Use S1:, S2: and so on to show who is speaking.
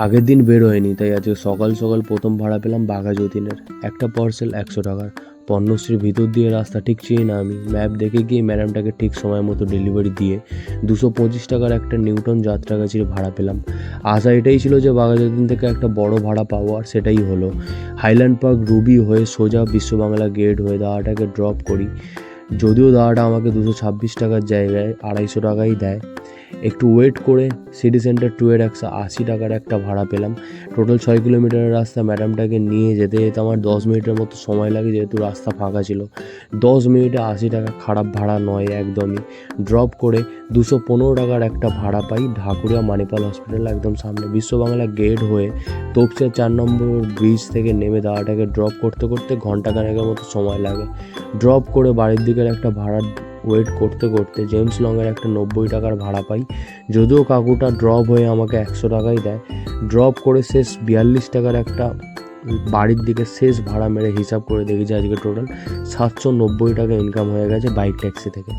S1: আগের দিন বের হয়নি, তাই আজকে সকাল সকাল প্রথম ভাড়া পেলাম বাঘা যতীনের। একটা পার্সেল 100 টাকার। পণ্যশ্রীর ভিতর দিয়ে রাস্তা ঠিক চিনি না আমি, ম্যাপ দেখে গিয়ে ম্যাডামটাকে ঠিক সময় মতো ডেলিভারি দিয়ে 225 টাকার একটা নিউটন যাত্রাগাছির ভাড়া পেলাম। আশা এটাই ছিল যে বাঘা যতীন থেকে একটা বড় ভাড়া পাবো, আর সেটাই হলো। হাইল্যান্ড পার্ক রুবি হয়ে সোজা বিশ্ব বাংলা গেট হয়ে দাদাটাকে ড্রপ করি। যদিও দাদাটা আমাকে 226 টাকার জায়গায় 250 টাকাই দেয়। একটু ওয়েট করে সিটি সেন্টার 2 এর 180 টাকার একটা ভাড়া পেলাম। টোটাল 6 কিলোমিটারের রাস্তা। ম্যাডামটাকে নিয়ে যেতে যেতে আমার 10 মিনিটের মতো সময় লাগে, যেহেতু রাস্তা ফাঁকা ছিল। 10 মিনিটে 80 টাকা খারাপ ভাড়া নয় একদমই। ড্রপ করে 215 টাকার একটা ভাড়া পাই ঢাকুরিয়া মানিপাল হসপিটাল একদম সামনে। বিশ্ব বাংলা গেট হয়ে তোপচার 4 নম্বর ব্রিজ থেকে নেমে দাদাটাকে ড্রপ করতে করতে ঘন্টাখানেকের মতো সময় লাগে। ড্রপ করে বাড়ির দিকের একটা ভাড়া ওয়েট করতে করতে জেমস লংয়ের একটা 90 টাকার ভাড়া পাই। যদিও কাকুটা ড্রপ হয়ে আমাকে 100 টাকাই দেয়। ড্রপ করে শেষ 42 টাকার একটা বাড়ির দিকে শেষ ভাড়া মেরে হিসাব করে দেখি যে আজকে টোটাল 790 টাকা ইনকাম হয়ে গেছে বাইক ট্যাক্সি থেকে।